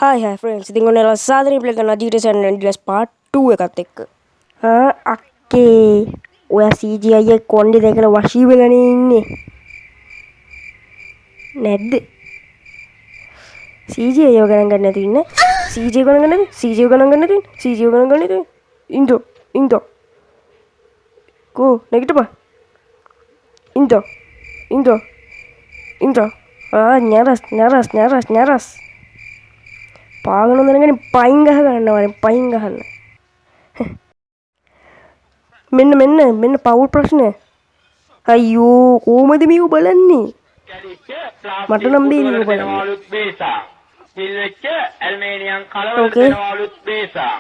Hi friends, ඉතින් ඔන්න සාදරයෙන් ප්ලේ කරන GTA San Andreas part 2 එකත් එක්ක. අක්කේ ඔයා CGI එක කොණ්ඩේ දැකලා වශී වෙලානේ ඉන්නේ. නැද්ද? CGI එක ගණන් ගන්න නැති ඉන්නේ. CGI ගණන් ගන්න නැති. CGI ගණන් ගන්න නැති. CGI ගණන් ගන්න නැති. ඉන්දෝ. කෝ නැගිටපන්. ඉන්දෝ. ඥාරස්. පාගන දැනගෙන පයින් ගහ ගන්නවා පයින් ගහන්න. මෙන්න පවුල් ප්‍රශ්න. අයියෝ කොහමද මේක බලන්නේ? මට නම් බේරිව බලන්න. පිල්වෙච්ච ඇල්මේනියන් කලවලට දෙනවලුත් බේසා.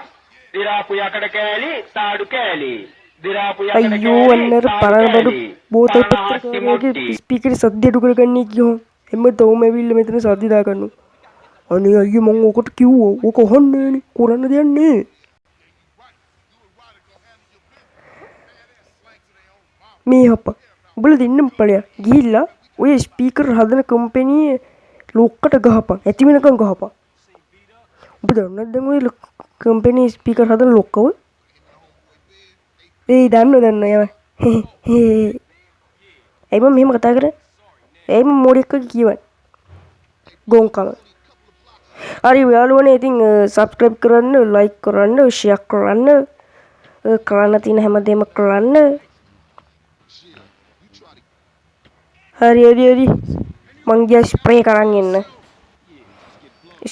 දිරාපු යකඩ කෑලි, තාඩු කෑලි. දිරාපු යකඩ කෑලි. අයියෝ අන්නර පරණ බඩු බෝතල් පත්‍රකාරයාගේ ස්පීකරේ සද්ද අඩු කරගන්නේ කියෝ. හැමදාම ඇවිල්ලා මෙතන සද්ද දා ගන්නවා. අනේ අයියෝ මං ඔකට කිව්වා. ඔක අහන්නේනේ. කරන්න දෙයක් නෑ. මේ හප්පා උඹලා දෙන්නම ඵලයක් ගිහිල්ලා ඔය ස්පීකර් හදන කම්පැනි ලොක්කට ගහපන් ඇති වෙනකන් ගහපන්. උඹ දන්නවද දැන් ඔය කම්පැනි ස්පීකර් හදන ලොක්කව? ඒ දන්න යම. ඇයි මම මෙහෙම කතා කරන්නේ? ඇයි මම මොඩෙක් කියවන්නේ? ගොංකම. හරි යාළුවනේ ඉතින් සබ්ස්ක්‍රයිබ් කරන්න, ලයික් කරන්න, ෂෙයා කරන්න, කරන්න තියෙන හැමදේම කරන්න. හරි මං ගියා ස්ප්‍රේ කරන් එන්න.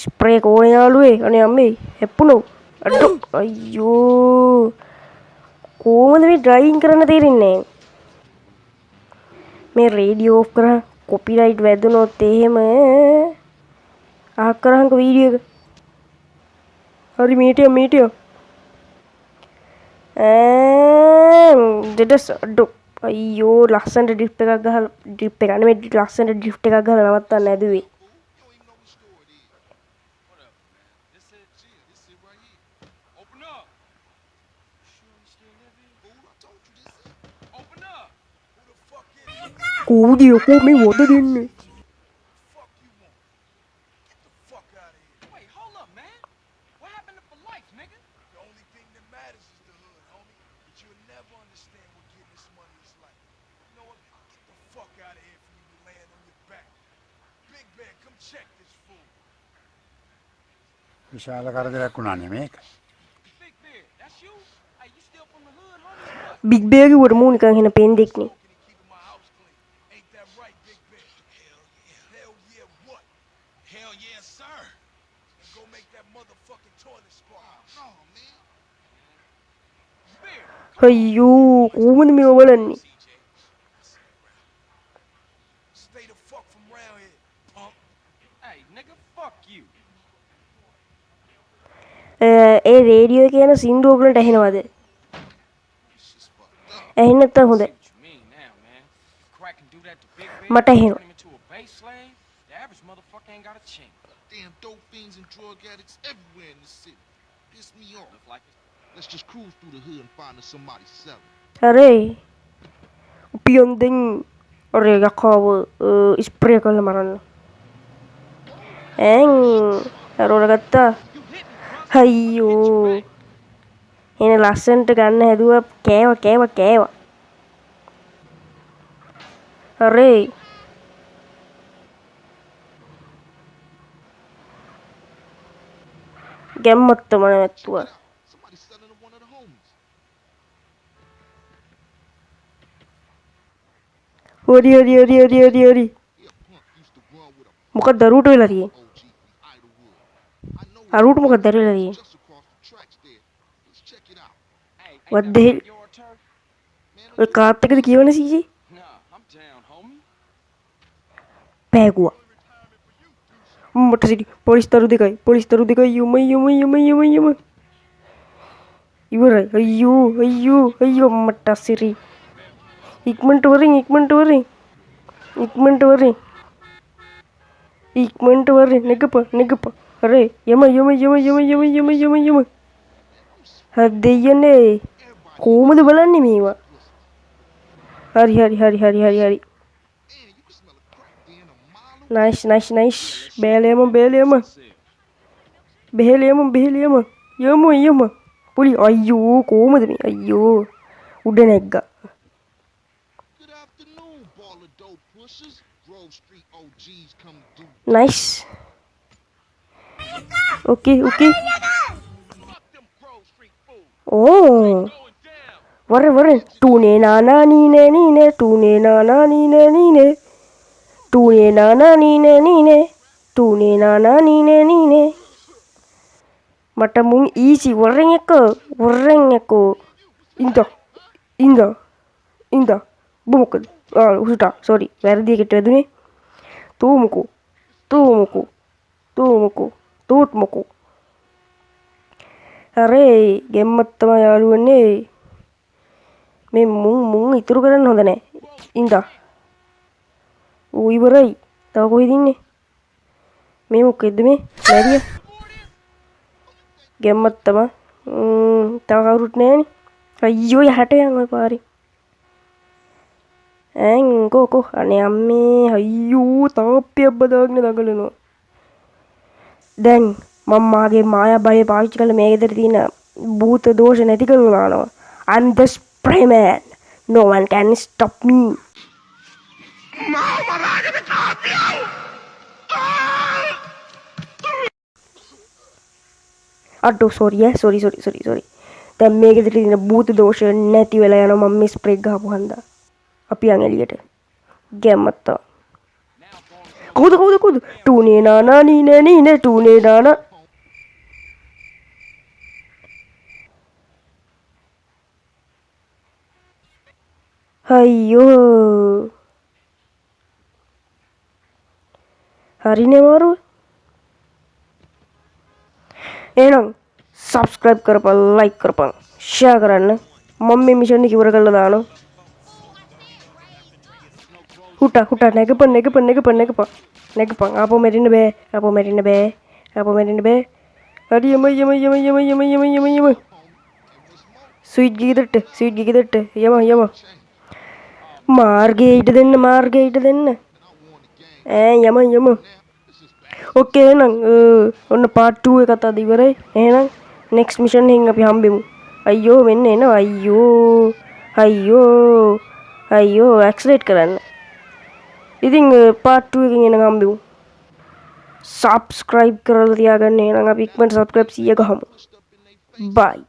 ස්ප්‍රේ කෝ යාළුවේ අනේ අම්මේ හැප්පුණෝ අඩෝ අයියෝ කොහොමද මේ ඩ්‍රයිවිං කරන්න තේරෙන්නේ මේ රේඩියෝ ඔෆ් කරා කොපිරයිට් වැදුනොත් එහෙම ආක් කරහන්කෝ වීඩියෝ එක. හරි මීටියෝ දෙඩස් අඩෝ අයියෝ ලස්සනට ඩ්‍රිෆ්ට් එකක් ගහලා ඩ්‍රිෆ්ට් එක නෙමෙයි ලස්සනට ඩ්‍රිෆ්ට් එකක් ගහලා නවත්තන්න ඇදුවේ. කෝඩි ඔකෝ මේ වද දෙන්නේ. විශාල කරදරයක් වුණානේ මේක. බිග් බේගේ වර මූ නිකන් හෙන පෙන්දෙක් නේ. අයියෝ කොහොමද මේව බලන්නේ? ඒ රේඩියෝ කියන සින්දුව ඔයගලන්ට ඇහෙනවද? ඇහෙන්නේ නැත්තම් හොඳයි. මට ඇහෙනවා. Damn dope fiends and drug addicts everywhere in the city. Piss me off. Let's just cruise through the hood and find us somebody selling. Hare. උපියොන්දෙන් ඔර යකාව ස්ප්‍රේ කරලා මරන්න. අරෝර ගත්තා. අයියෝ. එන ලස්සන්ට ගන්න හැදුවා කෑවා. හරි. ගැම්මත් තමයි නැත්තුවා. Somebody selling to one of the homies. හරි. Yeah, punk used to run with a මොකක්ද දරුවට වෙලා තියෙන්නේ? OG from Idlewood. I know අරුවට මොකක්ද දරුවට වෙලා තියෙන්නේ? just across the tracks there. Let's check it out. What the hell? ඔය කාත් එකද කියවන සීජේ? පෑගුවා. මට සිටි පොලිස් තරු දෙකයි යම. ඉවරයි. අයියෝ මට සිරි. ඉක්මනට වරින් නෙගප. හරි යම. හදෙයනේ කොහොමද බලන්නේ මේවා? හරි. Man, you can smell a crack there in a mile away. Nice. Bele ama. බෙහෙල යමු. පොලි අයියෝ කොහමද මේ අයියෝ උඩ නැග්ගා. Good afternoon, ball of dope pushers. Grove Street OGs come through. Nice. Okay. Fuck them Grove Street fools. ඕ වර ටුනේ නානා නීනේ ටුනේ නානා නීනේ මට මුන් ඊසි වරෙන් එක ඉඳ බොමොකද උසුටා සෝරි වැරදි එකට වැදුනේ තූමුකු අරේ ගෙම්මත් තමයි යාළුවනේ මේ මුන් ඉතුරු කරන්න හොඳ නෑ ඉඳා ඌ ඉවරයි තව කොහෙද ඉන්නේ මේ මොකෙද්ද මේ මැරිය ගෙම්මත් තමයි තව කවුරුත් නෑනේ අයියෝ යහට යන් ඔය පාරේ ඈන් කෝ අනේ අම්මේ අයියෝ තාප්පියක් බදාගෙන දඟලනවා දැන් මම මාගේ මායා බය පාවිච්චි කරලා මේ ගෙදර තියෙන භූත දෝෂ නැති කරලා දානවා I'm the spray man no one can stop me අඩෝ සෝරි දැන් මේ ගෙදර තියෙන භූත දෝෂ නැති වෙලා යනවා මම මේ ස්ප්‍රේ ගහපු හන්දා අපි යන් එළියට ගැම්මත්තා කවුද ටුනේ නානා නීනේ ටුනේ නානා අයියෝ හරිනේ මාරු එහෙනම් සබ්ස්ක්‍රයිබ් කරපන් ලයික් කරපන් ෂෙයා කරන්න මම මේ මිෂන් එක ඉවර කරලා දානවා හුටා නැගපන් ආපහු මැරෙන්න බෑ හරි යම ස්වීට් ගෙදරට යම මාර්ගයට දෙන්න යම ඕකේ එහෙනම් ඔන්න පාර්ට් 2 එකත් අද ඉවරයි එහෙනම් නෙක්ස්ට් මිෂන් එකෙන් අපි හම්බෙමු අයියෝ මෙන්න එනවා අයියෝ ඇක්සලරේට් කරන්න ඉතින් පාර්ට් 2 එකකින් එන හම්බෙමු සබ්ස්ක්‍රයිබ් කරලා තියාගන්න එහෙනම් අපි ඉක්මනට සබ්ස්ක්‍රයිබ් 100 ගහමු බයි